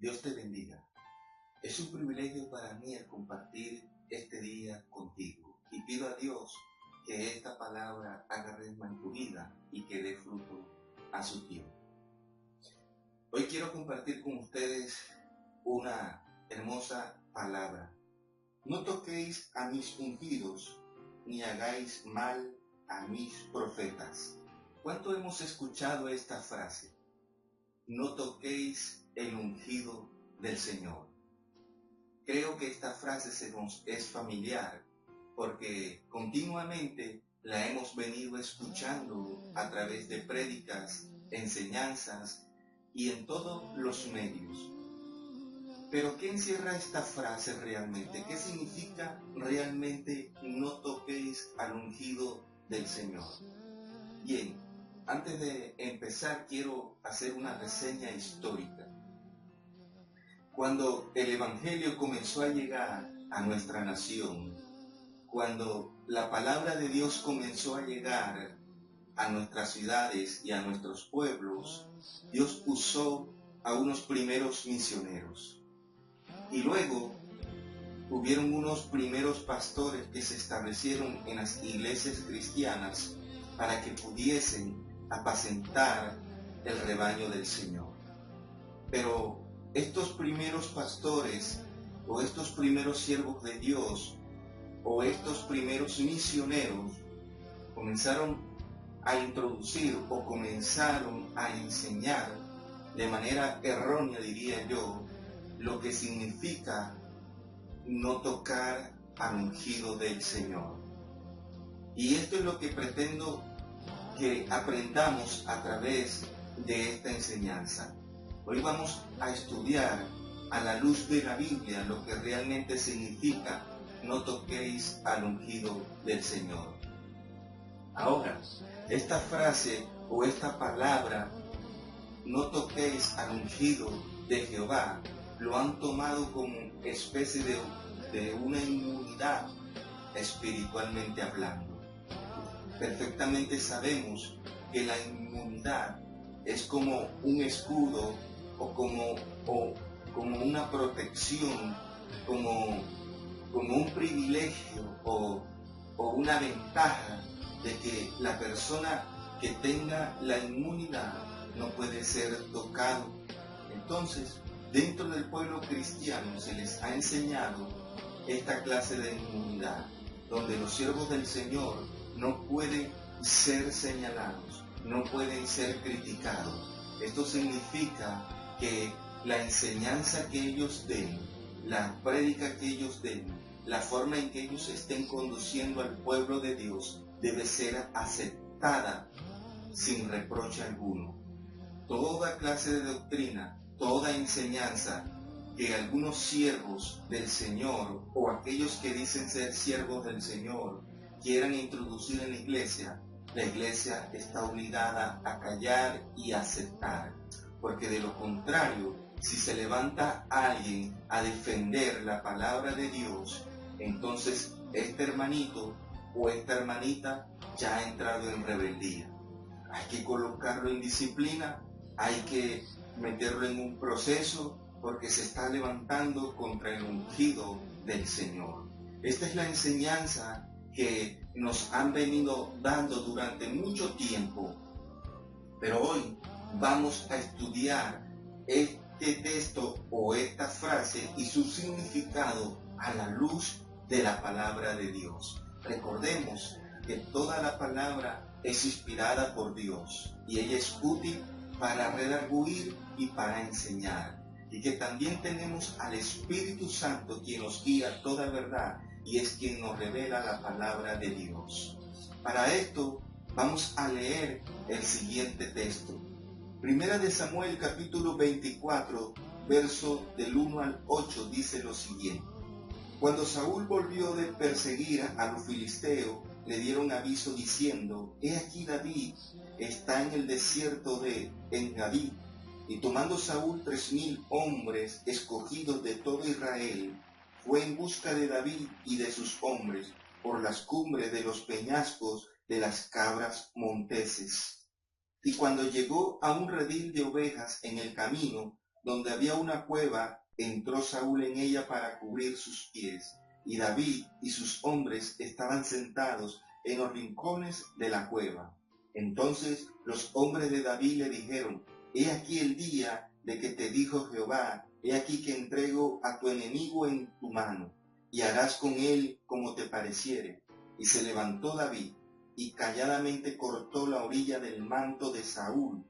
Dios te bendiga. Es un privilegio para mí el compartir este día contigo y pido a Dios que esta palabra haga resma en tu vida y que dé fruto a su tiempo. Hoy quiero compartir con ustedes una hermosa palabra. No toquéis a mis ungidos, ni hagáis mal a mis profetas. ¿Cuánto hemos escuchado esta frase? No toquéis el ungido del Señor. Creo que esta frase se nos es familiar porque continuamente la hemos venido escuchando a través de prédicas, enseñanzas y en todos los medios. Pero ¿qué encierra esta frase realmente? ¿Qué significa realmente no toquéis al ungido del Señor? Bien, antes de empezar quiero hacer una reseña histórica. Cuando el Evangelio comenzó a llegar a nuestra nación, cuando la palabra de Dios comenzó a llegar a nuestras ciudades y a nuestros pueblos, Dios usó a unos primeros misioneros. Y luego hubieron unos primeros pastores que se establecieron en las iglesias cristianas para que pudiesen apacentar el rebaño del Señor. Pero estos primeros pastores o estos primeros siervos de Dios o estos primeros misioneros comenzaron a introducir o comenzaron a enseñar de manera errónea, diría yo, lo que significa no tocar al ungido del Señor. Y esto es lo que pretendo que aprendamos a través de esta enseñanza. Hoy vamos a estudiar a la luz de la Biblia lo que realmente significa no toquéis al ungido del Señor. Ahora, esta frase o esta palabra, no toquéis al ungido de Jehová, lo han tomado como especie de una inmunidad espiritualmente hablando. Perfectamente sabemos que la inmunidad es como un escudo o como una protección, como un privilegio o una ventaja de que la persona que tenga la inmunidad no puede ser tocado. Entonces, dentro del pueblo cristiano se les ha enseñado esta clase de inmunidad, donde los siervos del Señor no pueden ser señalados, no pueden ser criticados. Esto significa que la enseñanza que ellos den, la prédica que ellos den, la forma en que ellos estén conduciendo al pueblo de Dios debe ser aceptada sin reproche alguno. Toda clase de doctrina, toda enseñanza que algunos siervos del Señor o aquellos que dicen ser siervos del Señor quieran introducir en la iglesia está obligada a callar y a aceptar, porque de lo contrario, si se levanta alguien a defender la palabra de Dios, entonces este hermanito o esta hermanita ya ha entrado en rebeldía. Hay que colocarlo en disciplina, hay que meterlo en un proceso porque se está levantando contra el ungido del Señor. Esta es la enseñanza que nos han venido dando durante mucho tiempo, pero hoy vamos a estudiar este texto o esta frase y su significado a la luz de la palabra de Dios. Recordemos que toda la palabra es inspirada por Dios y ella es útil para redarguir y para enseñar, y que también tenemos al Espíritu Santo quien nos guía a toda verdad y es quien nos revela la palabra de Dios. Para esto vamos a leer el siguiente texto. Primera de Samuel capítulo 24, verso del 1 al 8 dice lo siguiente. Cuando Saúl volvió de perseguir a los filisteos, le dieron aviso diciendo, he aquí David está en el desierto de En-Gadi. Y tomando Saúl 3,000 hombres escogidos de todo Israel, fue en busca de David y de sus hombres por las cumbres de los peñascos de las cabras monteses. Y cuando llegó a un redil de ovejas en el camino, donde había una cueva, entró Saúl en ella para cubrir sus pies, y David y sus hombres estaban sentados en los rincones de la cueva. Entonces los hombres de David le dijeron: He aquí el día de que te dijo Jehová, he aquí que entrego a tu enemigo en tu mano, y harás con él como te pareciere. Y se levantó David, y calladamente cortó la orilla del manto de Saúl.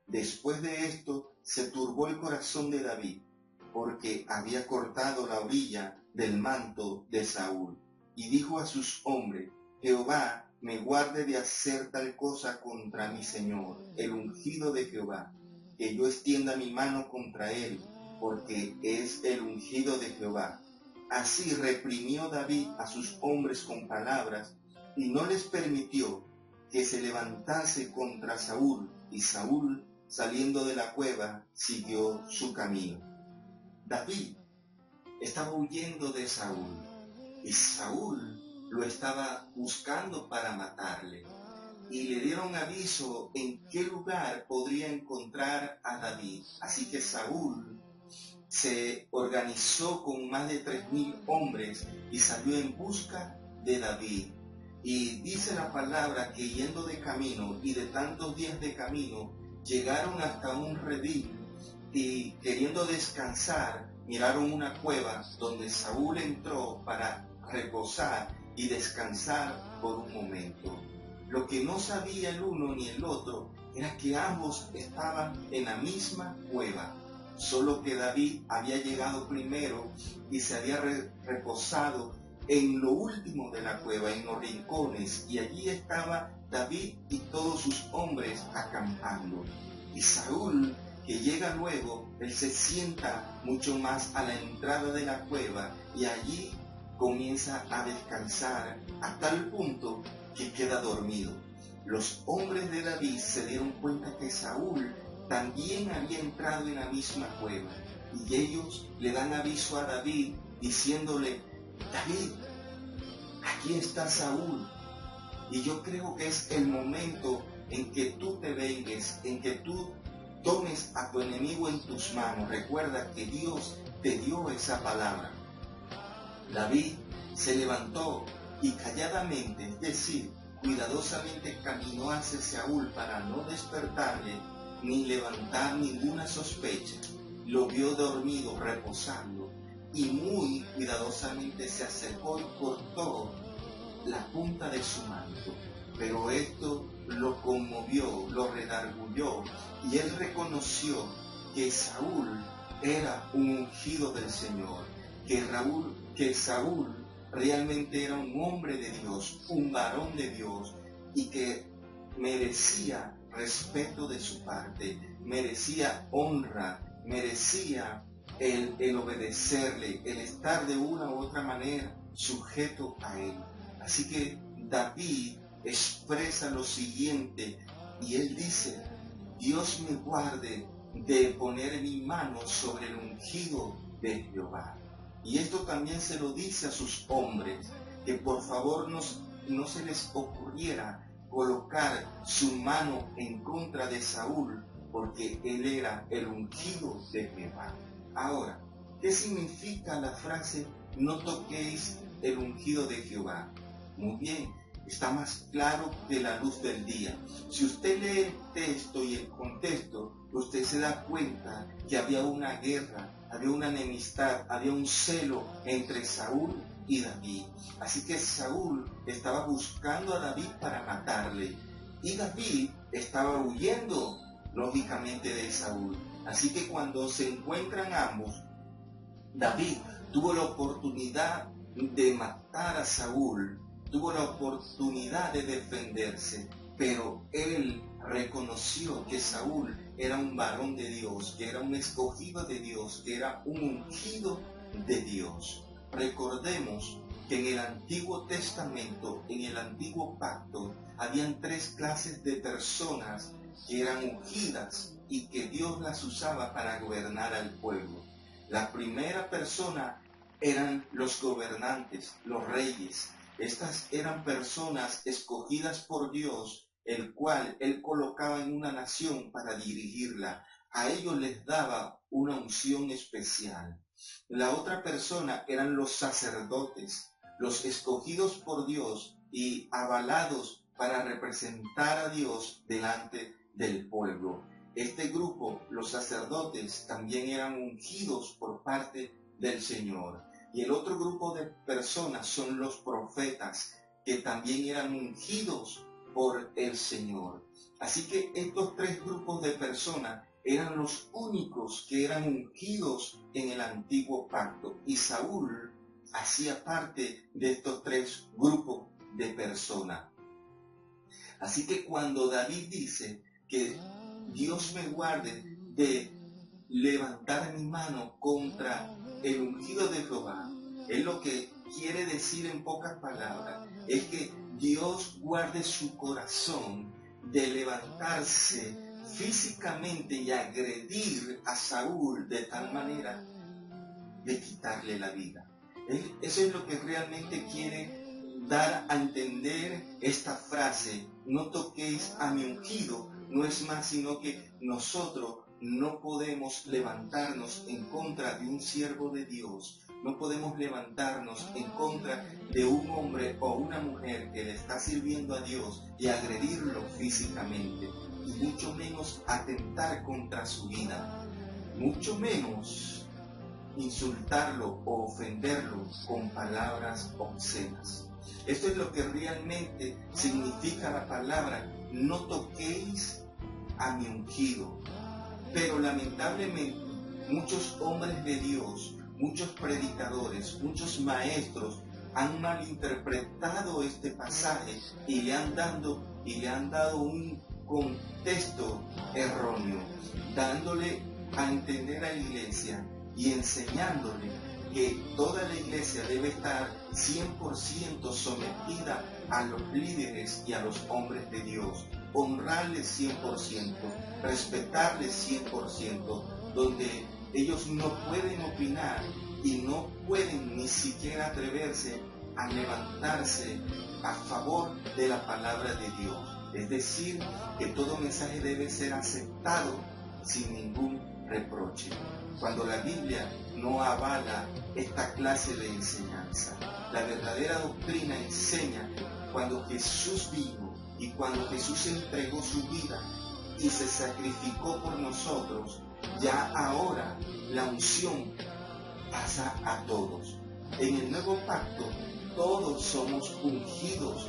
Después de esto se turbó el corazón de David, porque había cortado la orilla del manto de Saúl. Y dijo a sus hombres: Jehová me guarde de hacer tal cosa contra mi señor, el ungido de Jehová, que yo extienda mi mano contra él, porque es el ungido de Jehová. Así reprimió David a sus hombres con palabras, y no les permitió que se levantase contra Saúl, y Saúl, saliendo de la cueva, siguió su camino. David estaba huyendo de Saúl, y Saúl lo estaba buscando para matarle, y le dieron aviso en qué lugar podría encontrar a David. Así que Saúl se organizó con más de 3,000 hombres y salió en busca de David. Y dice la palabra que yendo de camino y de tantos días de camino, llegaron hasta un redil, y queriendo descansar, miraron una cueva donde Saúl entró para reposar y descansar por un momento. Lo que no sabía el uno ni el otro era que ambos estaban en la misma cueva, solo que David había llegado primero y se había reposado en lo último de la cueva, en los rincones, y allí estaba David y todos sus hombres acampando. Y Saúl, que llega luego, él se sienta mucho más a la entrada de la cueva y allí comienza a descansar a tal punto que queda dormido. Los hombres de David se dieron cuenta que Saúl también había entrado en la misma cueva, y ellos le dan aviso a David diciéndole: David, aquí está Saúl. Y yo creo que es el momento en que tú te vengues, en que tú tomes a tu enemigo en tus manos. Recuerda que Dios te dio esa palabra. David se levantó y calladamente, es decir, cuidadosamente caminó hacia Saúl para no despertarle ni levantar ninguna sospecha. Lo vio dormido, reposando, y muy cuidadosamente se acercó y cortó la punta de su manto. Pero esto lo conmovió, lo redarguyó, y él reconoció que Saúl era un ungido del Señor, que Saúl realmente era un hombre de Dios, un varón de Dios, y que merecía respeto de su parte, merecía honra, merecía el obedecerle, el estar de una u otra manera sujeto a él. Así que David expresa lo siguiente, y él dice: Dios me guarde de poner mi mano sobre el ungido de Jehová. Y esto también se lo dice a sus hombres, que por favor no se les ocurriera colocar su mano en contra de Saúl, porque él era el ungido de Jehová. Ahora, ¿qué significa la frase no toquéis el ungido de Jehová? Muy bien, está más claro que la luz del día. Si usted lee el texto y el contexto, usted se da cuenta que había una guerra, había una enemistad, había un celo entre Saúl y David. Así que Saúl estaba buscando a David para matarle, y David estaba huyendo, lógicamente, de Saúl. Así que cuando se encuentran ambos, David tuvo la oportunidad de matar a Saúl, tuvo la oportunidad de defenderse, pero él reconoció que Saúl era un varón de Dios, que era un escogido de Dios, que era un ungido de Dios. Recordemos que en el Antiguo Testamento, en el Antiguo Pacto, habían 3 clases de personas que eran ungidas y que Dios las usaba para gobernar al pueblo. La primera persona eran los gobernantes, los reyes. Estas eran personas escogidas por Dios, el cual Él colocaba en una nación para dirigirla, a ellos les daba una unción especial. La otra persona eran los sacerdotes, los escogidos por Dios y avalados para representar a Dios delante del pueblo. Este grupo, los sacerdotes, también eran ungidos por parte del Señor. Y el otro grupo de personas son los profetas, que también eran ungidos por el Señor. Así que estos tres grupos de personas eran los únicos que eran ungidos en el antiguo pacto. Y Saúl hacía parte de estos tres grupos de personas. Así que cuando David dice que Dios me guarde de levantar mi mano contra el ungido de Jehová, es lo que quiere decir en pocas palabras, es que Dios guarde su corazón de levantarse físicamente y agredir a Saúl de tal manera de quitarle la vida. Eso es lo que realmente quiere dar a entender esta frase: no toquéis a mi ungido. No es más sino que nosotros no podemos levantarnos en contra de un siervo de Dios. No podemos levantarnos en contra de un hombre o una mujer que le está sirviendo a Dios y agredirlo físicamente, y mucho menos atentar contra su vida, mucho menos insultarlo o ofenderlo con palabras obscenas. Esto es lo que realmente significa la palabra: no toquéis a mi ungido. Pero lamentablemente muchos hombres de Dios, muchos predicadores, muchos maestros han malinterpretado este pasaje y le han dado un contexto erróneo, dándole a entender a la iglesia y enseñándole que toda la iglesia debe estar 100% sometida a los líderes y a los hombres de Dios, honrarles 100%, respetarles 100%, donde ellos no pueden opinar y no pueden ni siquiera atreverse a levantarse a favor de la palabra de Dios. Es decir, que todo mensaje debe ser aceptado sin ningún reproche. Cuando la Biblia no avala esta clase de enseñanza, la verdadera doctrina enseña cuando Jesús vino y cuando Jesús entregó su vida y se sacrificó por nosotros, ya ahora la unción pasa a todos. En el nuevo pacto todos somos ungidos.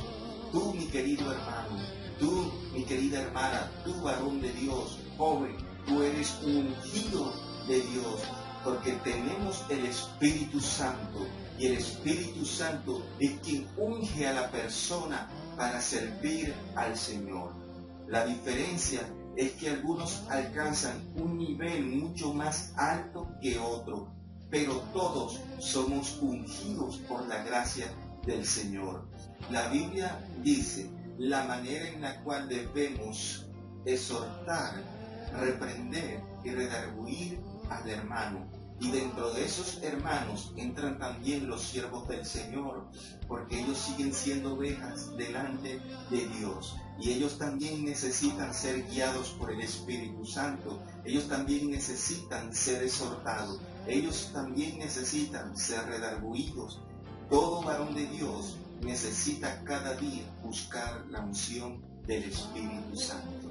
Tú, mi querido hermano, tú, mi querida hermana, tú, varón de Dios, joven, tú eres un ungido de Dios, porque tenemos el Espíritu Santo, y el Espíritu Santo es quien unge a la persona para servir al Señor. La diferencia es que algunos alcanzan un nivel mucho más alto que otro, pero todos somos ungidos por la gracia del Señor. La Biblia dice la manera en la cual debemos exhortar, reprender y redarguir al hermano. Y dentro de esos hermanos entran también los siervos del Señor, porque ellos siguen siendo ovejas delante de Dios. Y ellos también necesitan ser guiados por el Espíritu Santo. Ellos también necesitan ser exhortados. Ellos también necesitan ser redarguidos. Todo varón de Dios necesita cada día buscar la unción del Espíritu Santo.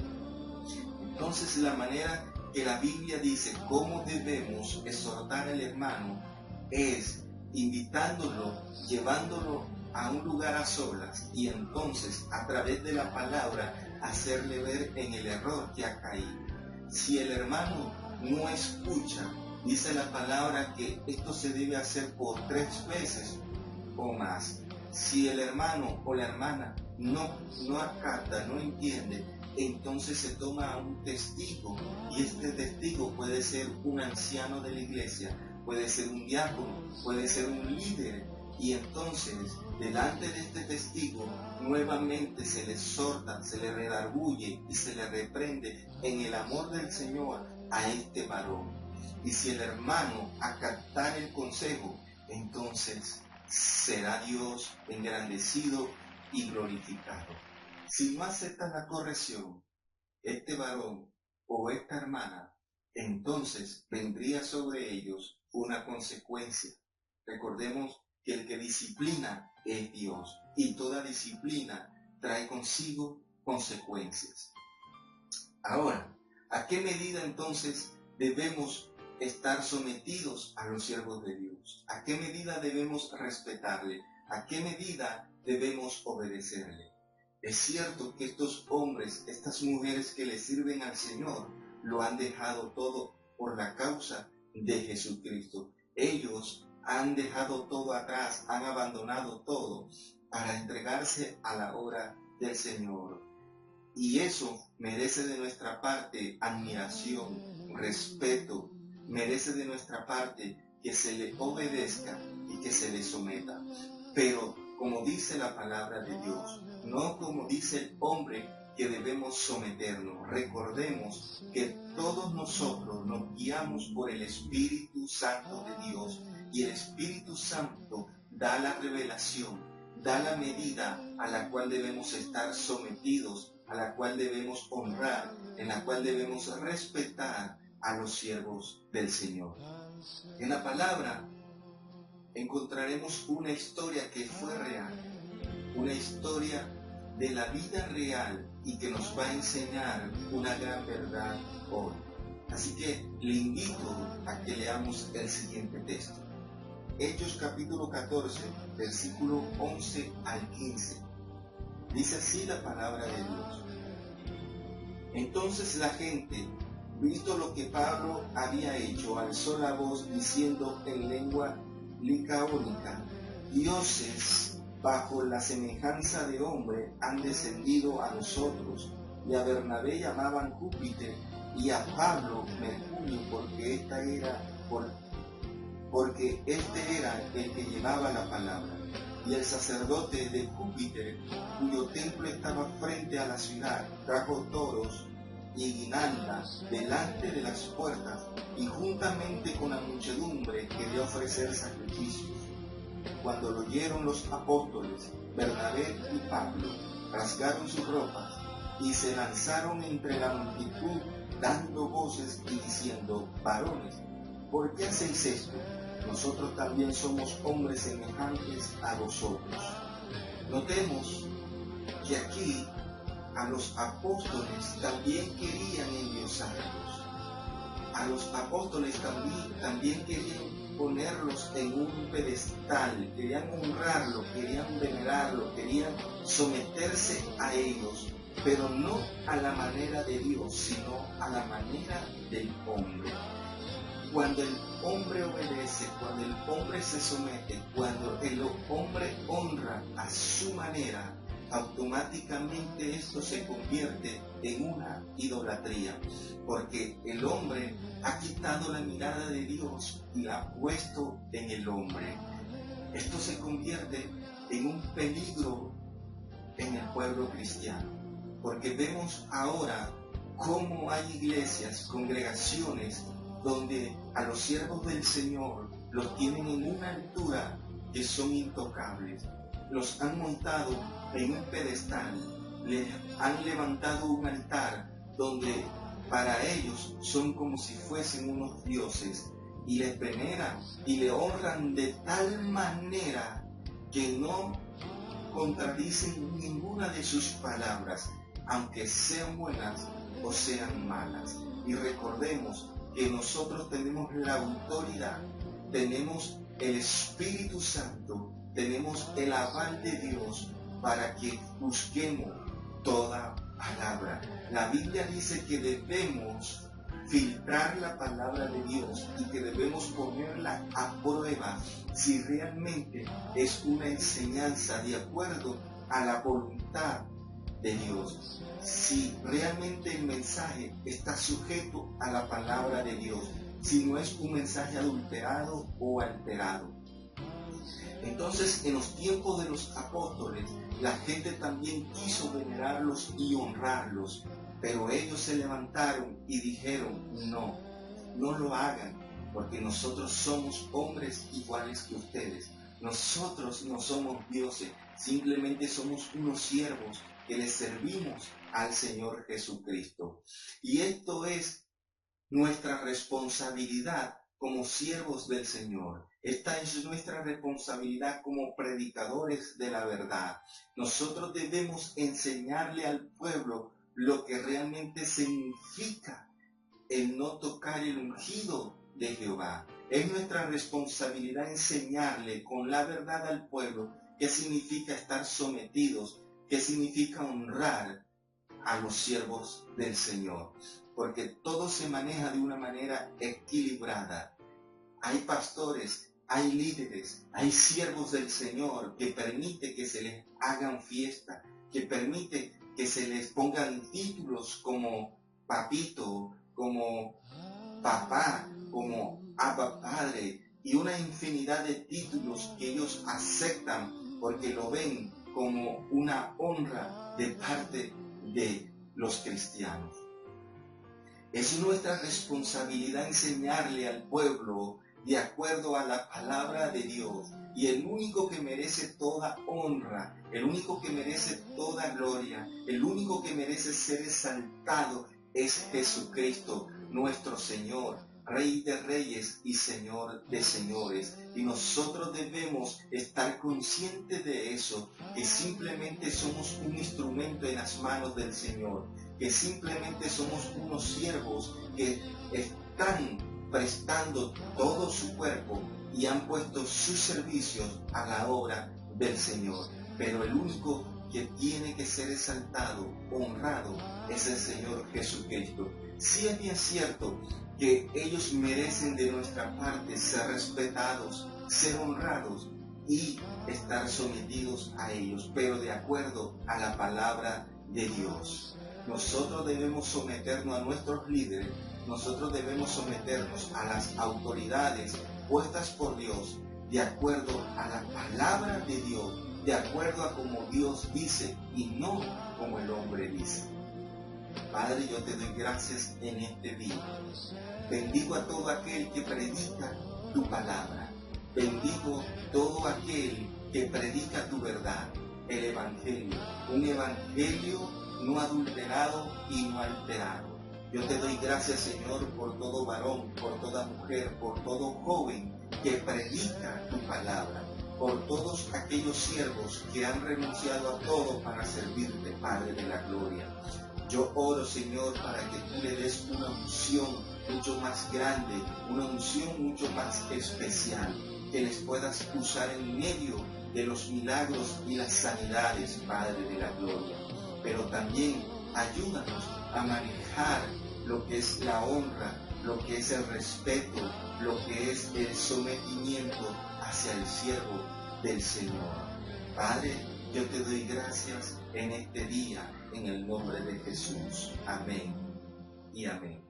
Entonces, la manera que la Biblia dice cómo debemos exhortar al hermano es invitándolo, llevándolo a un lugar a solas, y entonces a través de la palabra hacerle ver en el error que ha caído. Si el hermano no escucha, dice la palabra que esto se debe hacer por 3 veces o más. Si el hermano o la hermana no acata, no entiende, entonces se toma a un testigo, y este testigo puede ser un anciano de la iglesia, puede ser un diácono, puede ser un líder, y entonces delante de este testigo nuevamente se le exhorta, se le redarguye y se le reprende en el amor del Señor a este varón. Y si el hermano acatar el consejo, entonces será Dios engrandecido y glorificado. Si no acepta la corrección, este varón o esta hermana entonces vendría sobre ellos una consecuencia. Recordemos que el que disciplina es Dios, y toda disciplina trae consigo consecuencias. Ahora, ¿a qué medida entonces debemos estar sometidos a los siervos de Dios? ¿A qué medida debemos respetarle? ¿A qué medida debemos obedecerle? Es cierto que estos hombres, estas mujeres que le sirven al Señor, lo han dejado todo por la causa de Jesucristo. Ellos han dejado todo atrás, han abandonado todo para entregarse a la obra del Señor. Y eso merece de nuestra parte admiración, respeto, merece de nuestra parte que se le obedezca y que se le someta. Pero como dice la palabra de Dios, no como dice el hombre que debemos someternos. Recordemos que todos nosotros nos guiamos por el Espíritu Santo de Dios, y el Espíritu Santo da la revelación, da la medida a la cual debemos estar sometidos, a la cual debemos honrar, en la cual debemos respetar a los siervos del Señor. En la palabra encontraremos una historia que fue real, una historia de la vida real y que nos va a enseñar una gran verdad hoy. Así que le invito a que leamos el siguiente texto. Hechos capítulo 14, versículo 11 al 15. Dice así la palabra de Dios. Entonces la gente, visto lo que Pablo había hecho, alzó la voz diciendo en lengua licaónica: dioses bajo la semejanza de hombre han descendido a nosotros, y a Bernabé llamaban Júpiter y a Pablo Mercurio, porque este era el que llevaba la palabra. Y el sacerdote de Júpiter, cuyo templo estaba frente a la ciudad, trajo toros y guirnaldas delante de las puertas, y juntamente con la muchedumbre quería ofrecer sacrificios. Cuando lo oyeron los apóstoles, Bernabé y Pablo rasgaron sus ropas y se lanzaron entre la multitud, dando voces y diciendo: varones, ¿por qué hacéis esto? Nosotros también somos hombres semejantes a vosotros. Notemos que aquí a los apóstoles también querían endiosarlos. A los apóstoles también querían ponerlos en un pedestal, querían honrarlo, querían venerarlo, querían someterse a ellos, pero no a la manera de Dios, sino a la manera del hombre. Cuando el hombre obedece, cuando el hombre se somete, cuando el hombre honra a su manera, automáticamente esto se convierte en una idolatría, porque el hombre ha quitado la mirada de Dios y la ha puesto en el hombre. Esto se convierte en un peligro en el pueblo cristiano, porque vemos ahora cómo hay iglesias, congregaciones, donde a los siervos del Señor los tienen en una altura que son intocables. Los han montado en un pedestal, les han levantado un altar donde para ellos son como si fuesen unos dioses, y les veneran y le honran de tal manera que no contradicen ninguna de sus palabras, aunque sean buenas o sean malas. Y recordemos que nosotros tenemos la autoridad, tenemos el Espíritu Santo, tenemos el aval de Dios para que juzguemos toda palabra. La Biblia dice que debemos filtrar la palabra de Dios y que debemos ponerla a prueba si realmente es una enseñanza de acuerdo a la voluntad de Dios, si realmente el mensaje está sujeto a la palabra de Dios, si no es un mensaje adulterado o alterado. Entonces, en los tiempos de los apóstoles, la gente también quiso venerarlos y honrarlos, pero ellos se levantaron y dijeron: no, no lo hagan, porque nosotros somos hombres iguales que ustedes. Nosotros no somos dioses, simplemente somos unos siervos que le servimos al Señor Jesucristo. Y esto es nuestra responsabilidad como siervos del Señor. Esta es nuestra responsabilidad como predicadores de la verdad. Nosotros debemos enseñarle al pueblo lo que realmente significa el no tocar el ungido de Jehová. Es nuestra responsabilidad enseñarle con la verdad al pueblo qué significa estar sometidos, qué significa honrar a los siervos del Señor, porque todo se maneja de una manera equilibrada. Hay pastores, hay líderes, hay siervos del Señor que permite que se les hagan fiesta, que permite que se les pongan títulos como papito, como papá, como Abba Padre, y una infinidad de títulos que ellos aceptan porque lo ven como una honra de parte de los cristianos. Es nuestra responsabilidad enseñarle al pueblo de acuerdo a la palabra de Dios, y el único que merece toda honra, el único que merece toda gloria, el único que merece ser exaltado es Jesucristo, nuestro Señor, Rey de reyes y Señor de señores. Y nosotros debemos estar conscientes de eso, que simplemente somos un instrumento en las manos del Señor, que simplemente somos unos siervos que están prestando todo su cuerpo y han puesto sus servicios a la obra del Señor. Pero el único que tiene que ser exaltado, honrado, es el Señor Jesucristo. Sí es bien cierto que ellos merecen de nuestra parte ser respetados, ser honrados y estar sometidos a ellos, pero de acuerdo a la palabra de Dios. Nosotros debemos someternos a nuestros líderes, nosotros debemos someternos a las autoridades puestas por Dios, de acuerdo a la palabra de Dios, de acuerdo a como Dios dice y no como el hombre dice. Padre, yo te doy gracias en este día. Bendigo a todo aquel que predica tu palabra. Bendigo todo aquel que predica tu verdad, el Evangelio. Un Evangelio no adulterado y no alterado. Yo te doy gracias, Señor, por todo varón, por toda mujer, por todo joven que predica tu palabra, por todos aquellos siervos que han renunciado a todo para servirte, Padre de la gloria. Yo oro, Señor, para que tú le des una unción mucho más grande, una unción mucho más especial, que les puedas usar en medio de los milagros y las sanidades, Padre de la gloria. Pero también ayúdanos a manejar lo que es la honra, lo que es el respeto, lo que es el sometimiento hacia el siervo del Señor. Padre, yo te doy gracias en este día, en el nombre de Jesús. Amén y amén.